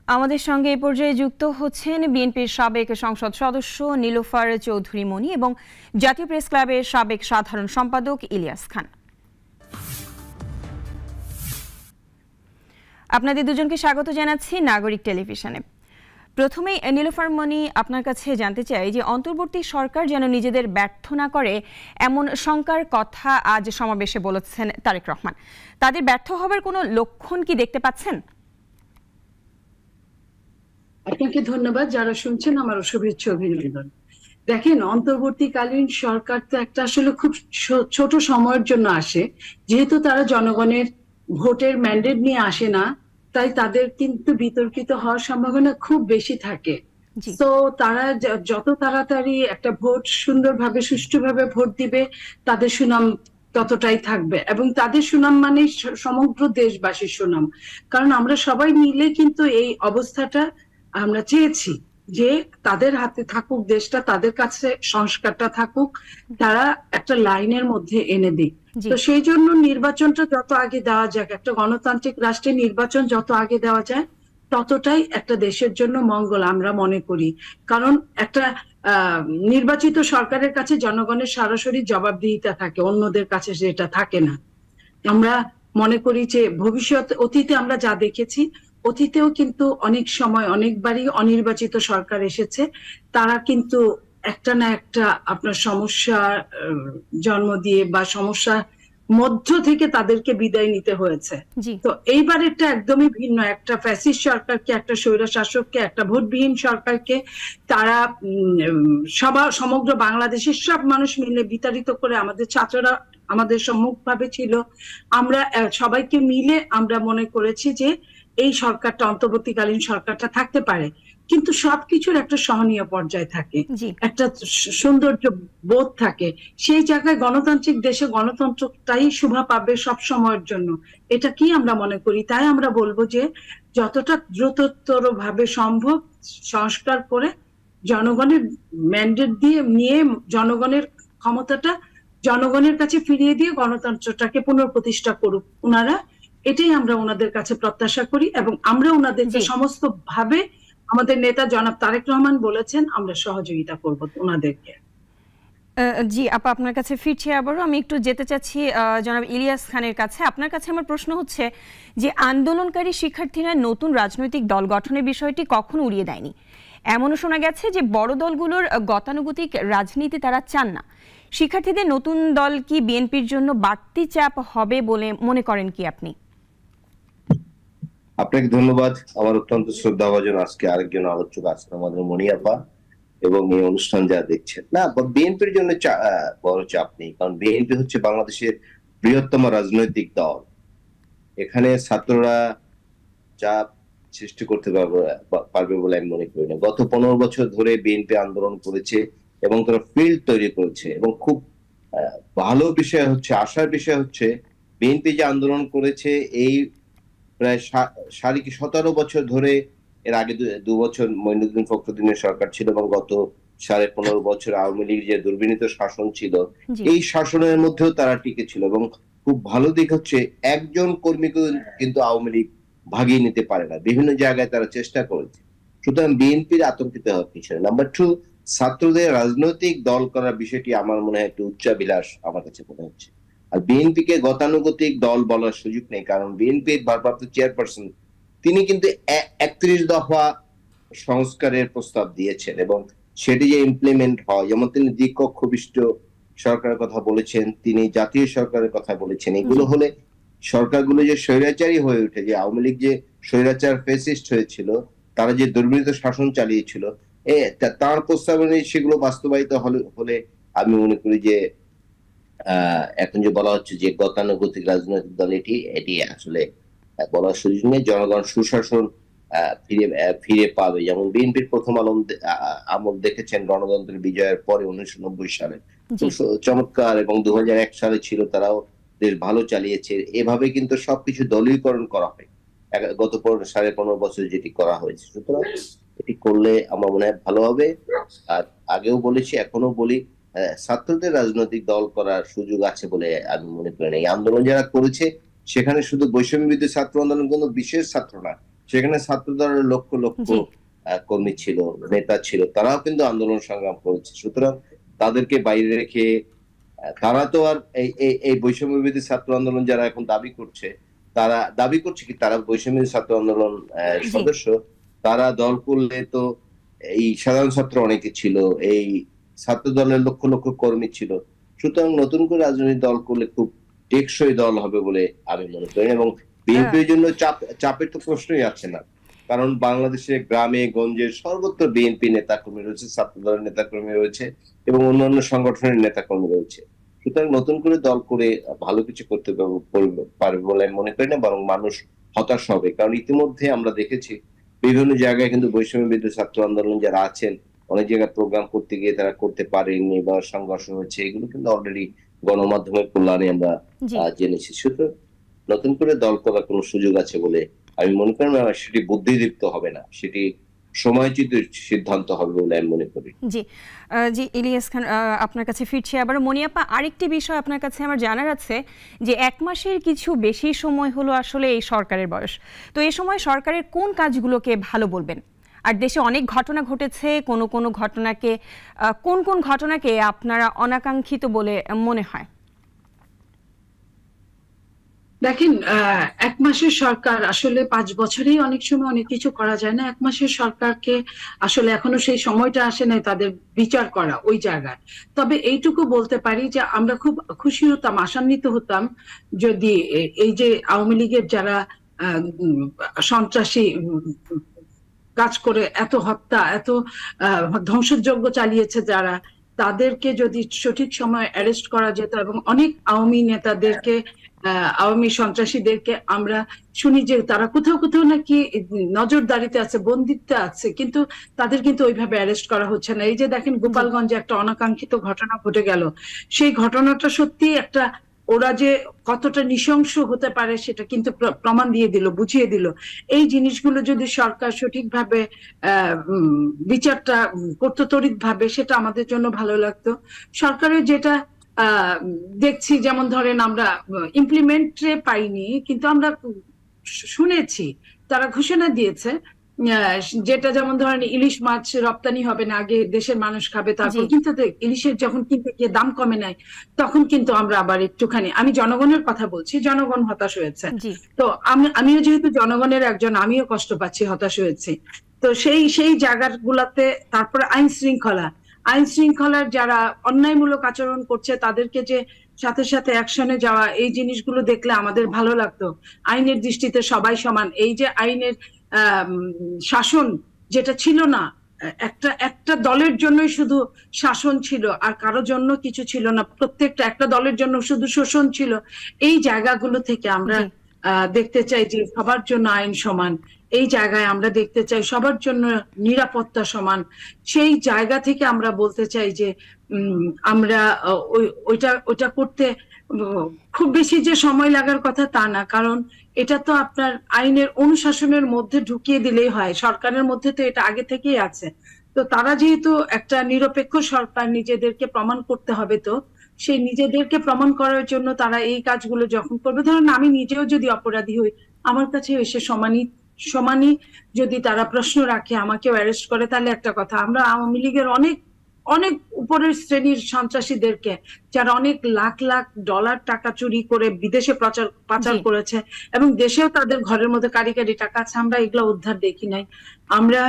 আমাদের সঙ্গে এই পর্যায়ে যুক্ত হচ্ছেন বিএনপির সাবেক সংসদ সদস্য নীলুফার চৌধুরী মনি এবং জাতীয় প্রেস ক্লাবের সাবেক সাধারণ সম্পাদক ইলিয়াস খান। আপনাদের দুজনকে স্বাগত জানাচ্ছি নাগরিক টেলিভিশনে। প্রথমেই নীলুফার মনি, আপনার কাছে জানতে চাই যে অন্তর্বর্তী সরকার যেন নিজেদের ব্যর্থ না করে এমন শঙ্কার কথা আজ সমাবেশে বলেছেন তারেক রহমান। তাদের ব্যর্থ হবার কোনো লক্ষণ কি দেখতে পাচ্ছেন? আপনাকে ধন্যবাদ। যারা শুনছেন আমার শুভেচ্ছা অভিনন্দন। দেখেন, অন্তর্বর্তীকালীন সরকার তো একটা আসলে খুব ছোট সময়ের জন্য আসে, যেহেতু তারা জনগণের ভোটের ম্যান্ডেট নিয়ে আসে না, তাই তাদের কিন্তু বিতর্কিত হওয়ার সম্ভাবনা খুব বেশি থাকে। তো তারা যত তাড়াতাড়ি একটা ভোট সুন্দরভাবে সুষ্ঠুভাবে ভোট দিবে, তাদের সুনাম ততটাই থাকবে, এবং তাদের সুনাম মানে সমগ্র দেশবাসীর সুনাম। কারণ আমরা সবাই মিলে কিন্তু এই অবস্থাটা আমরা চেয়েছি যে তাদের হাতে থাকুক দেশটা, তাদের কাছে সংস্কারটা থাকুক, তারা একটা লাইনের মধ্যে এনে দিক। তো সেই জন্য নির্বাচনটা যত আগে দেওয়া যাক, একটা গণতান্ত্রিক রাষ্ট্রে নির্বাচন যত আগে দেওয়া যায় ততটাই একটা দেশের জন্য মঙ্গল আমরা মনে করি। কারণ একটা নির্বাচিত সরকারের কাছে জনগণের সরাসরি জবাবদিহিতা থাকে, অন্যদের কাছে যেটা থাকে না। আমরা মনে করি যে অতীতে আমরা যা দেখেছি, অতীতেও কিন্তু অনেক সময় অনেকবারই অনির্বাচিত সরকার এসেছে, তারা কিন্তু একটা না একটা আপনার সমস্যা জন্ম দিয়ে বা সমস্যা মধ্য থেকে তাদেরকে বিদায় নিতে হয়েছে। তো এইবারেরটা একদমই ভিন্ন। একটা ফ্যাসিস্ট সরকারকে, একটা স্বৈর শাসককে, একটা ভোটবিহীন সরকারকে তারা সমগ্র বাংলাদেশের সব মানুষ মিলে বিতাড়িত করে, আমাদের ছাত্ররা আমাদের সম্মুখভাবে ছিল, আমরা সবাইকে মিলে আমরা মনে করেছি যে এই সরকারটা, অন্তর্বর্তীকালীন সরকারটা থাকতে পারে। কিন্তু সবকিছুর একটা সহনীয় পর্যায় থাকে, একটা সৌন্দর্য বোধ থাকে। সেই জায়গায় গণতান্ত্রিক দেশে গণতন্ত্রটাই শোভা পাবে সব সময়ের জন্য, এটা কি আমরা মনে করি। তাই আমরা বলবো যে যতটা দ্রুততর ভাবে সম্ভব সংস্কার করে জনগণের ম্যান্ডেট নিয়ে জনগণের ক্ষমতাটা জনগণের কাছে ফিরিয়ে দিয়ে গণতন্ত্রটাকে পুনঃপ্রতিষ্ঠা করুক ওনারা। এটাই আমরা ওনাদের কাছে প্রত্যাশা করি, এবং আমরা ওনাদেরকে সমস্ত ভাবে, আমাদের নেতা জনাব তারেক রহমান বলেছেন, আমরা সহযোগিতা করব ওনাদেরকে। জি আপা, আপনার কাছে ফিরছি আবারও। আমি একটু যেতে চাচ্ছি জনাব ইলিয়াস খানের কাছে। আপনার কাছে আমার প্রশ্ন হচ্ছে যে আন্দোলনকারী শিক্ষার্থীরা নতুন রাজনৈতিক দল গঠনের বিষয়টি কখনো উড়িয়ে দেয়নি। এমনও শোনা গেছে যে বড় দলগুলোর গতানুগতিক রাজনীতি তারা চান না। শিক্ষার্থীদের নতুন দল কি বিএনপির জন্য বাড়তি চাপ হবে বলে মনে করেন কি আপনি? আপনাকে ধন্যবাদ। আমার অত্যন্ত শ্রদ্ধাভাজন আজকে আরেকজন আলোচক আছেন আমাদের মনি আপা, এবং এই অনুষ্ঠান যারা দেখছেন, না বিএনপির জন্য বড় চাপ নেই, কারণ বিএনপি হচ্ছে বাংলাদেশের বৃহত্তম রাজনৈতিক দল। এখানে ছাত্ররা চাপ সৃষ্টি করতে পারবে বলে আমি মনে করি না। গত 15 বছর ধরে বিএনপি আন্দোলন করেছে এবং তারা ফিল্ড তৈরি করেছে, এবং খুব ভালো বিষয় হচ্ছে, আশার বিষয় হচ্ছে বিএনপি যে আন্দোলন করেছে এই প্রায় 17 বছর ধরে, এর আগে 2 বছর মঈনুদ্দিন ফখরুদ্দিনের সরকার ছিল, এবং গত 15.5 বছর আওয়ামী লীগের যে দুর্বিনীত শাসন ছিল, এই শাসনের মধ্যেও তারা টিকে ছিল। এবং খুব ভালো দিক হচ্ছে একজন কর্মীকে কিন্তু আওয়ামী লীগ ভাগিয়ে নিতে পারে না, বিভিন্ন জায়গায় তারা চেষ্টা করেছে। সুতরাং বিএনপির আতঙ্কিত হওয়ার কিছু নেই। নাম্বার 2, ছাত্রদের রাজনৈতিক দল করার বিষয়টি আমার মনে হয় একটু উচ্চাভিলাষ আমার কাছে মনে হচ্ছে। আর বিএনপি কে গতানুগতিক দল বলার সুযোগ নেই, কারণ বিএনপির ভারপ্রাপ্ত চেয়ারপারসন তিনি কিন্তু 31 দফা সংস্কারের প্রস্তাব দিয়েছেন, এবং সেটি যে ইমপ্লিমেন্ট হয়, যেমন তিনি দ্বিকক্ষবিষ্ট সরকারের কথা বলেছেন, তিনি জাতীয় সরকারের কথা বলেছেন। এগুলো হলে সরকারগুলো যে স্বৈরাচারী হয়ে ওঠে, যে আওয়ামী লীগ যে স্বৈরাচার ফ্যাসিস্ট হয়েছিল, তারা যে দুর্বিনীত শাসন চালিয়েছিল, তার প্রস্তাবনে সেগুলো বাস্তবায়িত হলে আমি মনে করি যে এখন যে বলা হচ্ছে যে গতানুগতিক রাজনৈতিক দল, এটি আসলে বলার সুযোগ নেই। জনগণ সুশাসন ফিরে পাবে। যেমন বিএনপির প্রথম আমল দেখেছেন গণতন্ত্রের বিজয়ের পরে 1990 সালে, চমৎকার, এবং 2001 সালে ছিল, তারাও দেশ ভালো চালিয়েছে। এভাবে কিন্তু সবকিছু দলীয়করণ করা হয় গত 15.5 বছর যেটি করা হয়েছে। সুতরাং এটি করলে আমার মনে হয় ভালো হবে। আর আগেও বলেছি, এখনো বলি, ছাত্রদের রাজনৈতিক দল করার সুযোগ আছে বলে আমি মনে করি না। এই আন্দোলন যারা করেছে সেখানে শুধু বৈষম্য বিরোধী ছাত্র আন্দোলন কোনো বিশেষ ছাত্র না, সেখানে ছাত্র দলের লক্ষ লক্ষ জি কর্মী ছিল, নেতা ছিল, তারাও কিন্তু আন্দোলন সংগ্রাম করেছে। সুতরাং তাদেরকে বাইরে রেখে তারা তো আর এই বৈষম্য বিরোধী ছাত্র আন্দোলন যারা এখন দাবি করছে, তারা দাবি করছে কি তারা বৈষম্য বিরোধী ছাত্র আন্দোলন জি সদস্য, তারা দল করলে তো এই সাধারণ ছাত্র অনেকে ছিল, এই ছাত্র দলের লক্ষ লক্ষ কর্মী ছিল। সুতরাং নতুন করে রাজনৈতিক দল করলে খুব টেকসই দল হবে বলে আমি মনে করি, এবং বিএনপির জন্য চাপের তো প্রশ্নই আসছে না। কারণ বাংলাদেশের গ্রামে গঞ্জে সর্বত্র বিএনপি নেতাকর্মী রয়েছে, ছাত্র দলের নেতাকর্মী রয়েছে এবং অন্যান্য সংগঠনের নেতাকর্মী রয়েছে। সুতরাং নতুন করে দল করে ভালো কিছু করতে পারবে বলে আমি মনে করি না, বরং মানুষ হতাশ হবে। কারণ ইতিমধ্যে আমরা দেখেছি বিভিন্ন জায়গায় কিন্তু বৈষম্য বিরোধী ছাত্র আন্দোলন যারা আছেন অনেক জায়গায় প্রোগ্রাম করতে গিয়ে তারা করতে পারেনি বা সংঘর্ষ হয়েছে, এগুলো কিন্তু অলরেডি গণমাধ্যমের কল্যাণে আমরা জেনেছি। সুতরাং নতুন করে দল করার কোনো সুযোগ আছে বলে আমি মনে করি না, সেটি বুদ্ধিদীপ্ত হবে না, সেটি সময়চিত সিদ্ধান্ত হবে বলে আমি মনে করি। জি জি ইলিয়াস খান, আপনার কাছে ফিরছি আবার। মনিয়াপা, আরেকটি বিষয় আপনার কাছে আমার জানার আছে যে 1 মাসের কিছু বেশি সময় হলো আসলে এই সরকারের বয়স, তো এই সময় সরকারের কোন কাজগুলোকে ভালো বলবেন? আর দেশে অনেক ঘটনা ঘটেছে, কোন ঘটনাকে আপনারা অনাকাঙ্ক্ষিত বলে মনে হয়? দেখেন, 1 মাসের সরকার আসলে 5 বছরেই অনেক সময় অনেক কিছু করা যায় না। 1 মাসের সরকারকে আসলে এখনো সেই সময়টা আসে নাই তাদের বিচার করা ওই জায়গায়। তবে এইটুকু বলতে পারি যে আমরা খুব খুশি হতাম, আশান্বিত হতাম যদি এই যে আওয়ামী লীগের যারা সন্ত্রাসী কাজ করে এত হত্যা, এত ধ্বংসযজ্ঞ চালিয়েছে যারা, তাদেরকে যদি সঠিক সময় অ্যারেস্ট করা যেত এবং অনেক আওয়ামী নেতাদেরকে, আওয়ামী সন্ত্রাসীদেরকে আমরা শুনি যে তারা কোথাও কোথাও নাকি নজরদারিতে আছে, বন্দিত্বে আছে, কিন্তু তাদের কিন্তু ওইভাবে অ্যারেস্ট করা হচ্ছে না। এই যে দেখেন গোপালগঞ্জে একটা অনাকাঙ্ক্ষিত ঘটনা ঘটে গেল, সেই ঘটনাটা সত্যি একটা, ওরা যে কতটা নৃশংস হতে পারে সেটা কিন্তু প্রমাণ দিয়ে দিল, বুঝিয়ে দিল। এই জিনিসগুলো যদি সরকার সঠিকভাবে বিচারটা করতো তড়িৎভাবে, সেটা আমাদের জন্য ভালো লাগতো। সরকারের যেটা দেখছি, যেমন ধরেন আমরা ইমপ্লিমেন্টে পাইনি, কিন্তু আমরা শুনেছি তারা ঘোষণা দিয়েছে, যেটা যেমন ধরেন ইলিশ মাছ রপ্তানি হবে না, আগে দেশের মানুষ খাবে, তারপর কিন্তু ইলিশের যখন কিনতে গিয়ে দাম কমে নাই, তখন কিন্তু আমরা আবার একটুখানি, আমি জনগণের কথা বলছি, জনগণ হতাশ হয়েছে। তো আমিও যেহেতু জনগণের একজন, আমিও কষ্ট পাচ্ছি, হতাশ হয়েছি। তো সেই জায়গাগুলোতে তারপরে আইন শৃঙ্খলার যারা অন্যায়মূলক আচরণ করছে তাদেরকে যে সাথে সাথে অ্যাকশনে যাওয়া, এই জিনিসগুলো দেখলে আমাদের ভালো লাগতো। আইনের দৃষ্টিতে সবাই সমান, এই যে আইনের শাসন যেটা ছিল না, একটা দলের জন্যই শুধু শাসন ছিল আর কারো জন্য কিছু ছিল না, প্রত্যেকটা একটা দলের জন্য শুধু শোষণ ছিল। এই জায়গাগুলো থেকে আমরা দেখতে চাই যে সবার জন্য আইন সমান, এই জায়গায় আমরা দেখতে চাই সবার জন্য নিরাপত্তা সমান। সেই জায়গা থেকে আমরা বলতে চাই যে আমরা ওইটা করতে খুব বেশি যে সময় লাগার কথা তা না, কারণ এটা তো আপনার আইনের অনুশাসনের মধ্যে ঢুকিয়ে দিলেই হয়, সরকারের মধ্যে তো এটা আগে থেকেই আছে। তো তারা যেহেতু একটা নিরপেক্ষ সরকার, নিজেদেরকে প্রমাণ করতে হবে, তো সেই নিজেদেরকে প্রমাণ করার জন্য তারা এই কাজগুলো যখন করবে, ধরুন আমি নিজেও যদি অপরাধী হই, আমার কাছে এসে সমানই যদি তারা প্রশ্ন রাখে, আমাকেও অ্যারেস্ট করে, তাহলে একটা কথা। আমরা আওয়ামী লীগের অনেক উপরের শ্রেণীর সন্ত্রাসীদেরকে, যারা অনেক লাখ লাখ ডলার টাকা চুরি করে বিদেশে পাচার করেছে এবং দেশেও তাদের ঘরের মধ্যে কারি টাকা আছে, আমরা এগুলো উদ্ধার দেখি নাই। আমরা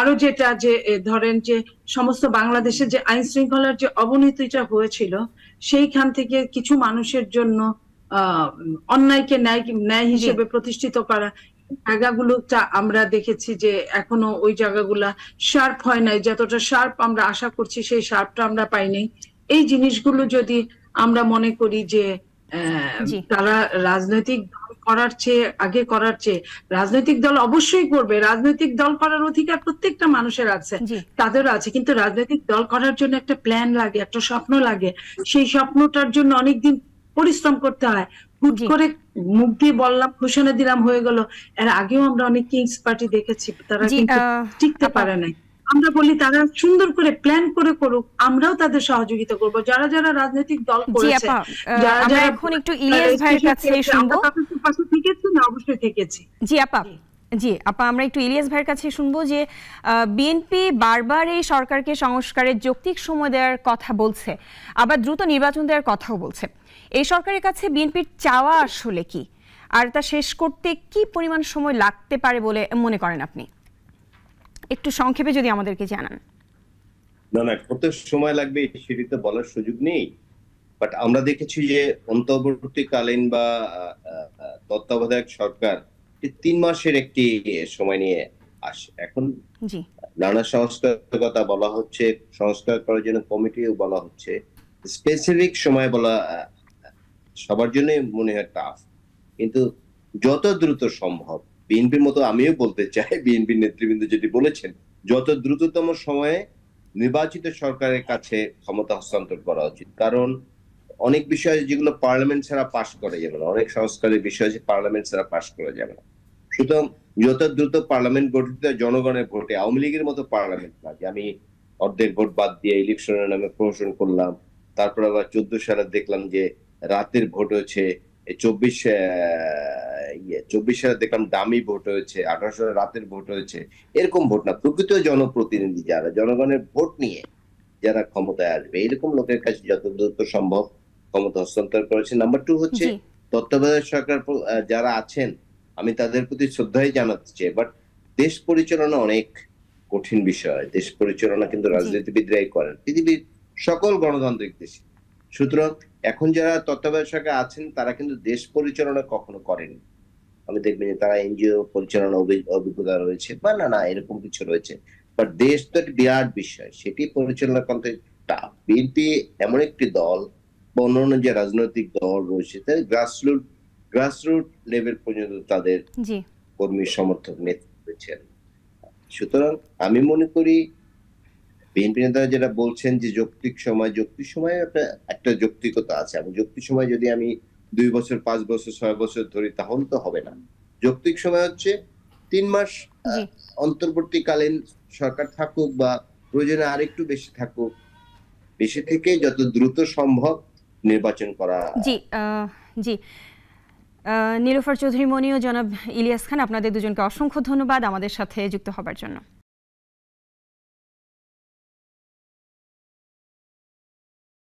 আরো যেটা যে ধরেন যে সমস্ত বাংলাদেশে যে আইন শৃঙ্খলার যে অবনতিটা হয়েছিল, সেইখান থেকে কিছু মানুষের জন্য অন্যায়কে ন্যায় হিসেবে প্রতিষ্ঠিত করা, জায়গাগুলোটা আমরা দেখেছি যে এখনো ওই জায়গাগুলা শার্প হয় নাই, যতটা শার্প আমরা আশা করছি সেই শার্পটা আমরা পাইনি। এই জিনিসগুলো যদি আমরা মনে করি যে তারা রাজনৈতিক দল করার চেয়ে রাজনৈতিক দল অবশ্যই করবে, রাজনৈতিক দল করার অধিকার প্রত্যেকটা মানুষের আছে, তাদেরও আছে, কিন্তু রাজনৈতিক দল করার জন্য একটা প্ল্যান লাগে, একটা স্বপ্ন লাগে। সেই স্বপ্নটার জন্য অনেকদিন পরিশ্রম করতে হয়। হুট করে মুখ দিয়ে বললাম, ঘোষণা দিলাম, হয়ে গেল। এর আগেও আমরা অনেক কিংস পার্টি দেখেছি, তারা কিন্তু টিকতে পারে নাই। আমরা বলি তারা সুন্দর করে প্ল্যান করে করুক, আমরাও তাদের সহযোগিতা করব। যারা যারা রাজনৈতিক দল করেছে, যারা যারা এখন একটু ইলিয়াস ভাইয়ের কাছে শুনবো। পাশে থেকেছি না, অবশ্যই থেকেছি। জি আপা, জি আপা, আমরা একটু ইলিয়াস ভাইয়ের কাছে শুনবো যে বিএনপি বারবার এই সরকারকে সংস্কারের যৌক্তিক সময় দেওয়ার কথা বলছে, আবার দ্রুত নির্বাচন দেওয়ার কথাও বলছে। এই সরকারের কাছে বিএনপির চাওয়া আসলে কি, আর তা শেষ করতে কি পরিমাণ সময় লাগতে পারে বলে মনে করেন আপনি? একটু সংক্ষেপে যদি আমাদেরকে জানান। না, কত সময় লাগবে সেটি তো বলার সুযোগ নেই, বাট আমরা দেখেছি যে অন্তর্বর্তীকালীন বা তত্ত্বাবধায়ক সরকার 3 মাসের একটি সময় নিয়ে আসে। এখন জি নানা সংস্কারের কথা বলা হচ্ছে, সংস্কার করার জন্য কমিটিও বলা হচ্ছে, স্পেসিফিক সময় বলা সবার জন্য মনে হয় টাফ, কিন্তু যত দ্রুত সম্ভব, বিএনপির মতো আমিও বলতে চাই, বিএনপির নেতৃবৃন্দ যেটি বলেছেন, যত দ্রুততম সময়ে নির্বাচিত সরকারের কাছে ক্ষমতা হস্তান্তর করা উচিত। কারণ অনেক বিষয় যেগুলো পার্লামেন্ট ছাড়া পাশ করা যাবে না, অনেক সংস্কারের বিষয় আছে পার্লামেন্ট ছাড়া পাশ করা যাবে না। সুতরাং যত দ্রুত পার্লামেন্ট গঠিত, জনগণের ভোটে, আওয়ামী লীগের মতো পার্লামেন্ট না যে আমি অর্ধেক ভোট বাদ দিয়ে ইলেকশনের নামে প্রহসন করলাম, তারপর আবার 14 সালে দেখলাম যে রাতের ভোট হয়েছে, 24 সালে দেখলাম দামি ভোট হয়েছে, 18 সালে রাতের ভোট হয়েছে। এরকম ভোট না, প্রকৃত জনপ্রতিনিধি যারা জনগণের ভোট নিয়ে যারা ক্ষমতায় আসবে, এরকম লোকের কাছে যত দ্রুত সম্ভব ক্ষমতা হস্তান্তর করেছে। নাম্বার 2 হচ্ছে তত্ত্বাবধায়ক সরকার যারা আছেন, আমি তাদের প্রতি শ্রদ্ধাই জানাতে চাই, বাট দেশ পরিচালনা অনেক কঠিন বিষয়। দেশ পরিচালনা কিন্তু রাজনীতিবিদরাই করেন, পৃথিবীর সকল গণতান্ত্রিক দেশে। সুতরাং এখন যারা তত্ত্বাবধায়ক সরকার আছেন তারা কিন্তু দেশ পরিচালনা কখনো করেনি। আমি দেখবেন যে তারা এনজিও পরিচালনা অভিজ্ঞতা রয়েছে বা না এরকম কিছু রয়েছে, বাট দেশ তো একটা বিরাট বিষয়, সেটি পরিচালনা করতে টাফ। বিএনপি এমন একটি দল বা অন্যান্য যে রাজনৈতিক দল রয়েছে তাদের গ্রাসরুট লেভেল পর্যন্ত তাদের কর্মী সমর্থক নেতৃত্ব রয়েছেন। সুতরাং আমি মনে করি বিএনপি নেতারা যেটা বলছেন যে যৌক্তিক সময় একটা যৌক্তিকতা আছে, এবং যৌক্তিক সময় যদি আমি 2 বছর, 5 বছর, 6 বছর ধরি তাহলে তো হবে না। যৌক্তিক সময় হচ্ছে 3 মাস অন্তর্বর্তীকালীন সরকার থাকুক, বা প্রয়োজনে আরেকটু বেশি থাকুক, বেশি থেকে যত দ্রুত সম্ভব নির্বাচন করা। জি নীলুফার চৌধুরী মনি ও জনাব ইলিয়াস খান, আপনাদের দুজনকে অসংখ্য ধন্যবাদ আমাদের সাথে যুক্ত হবার জন্য।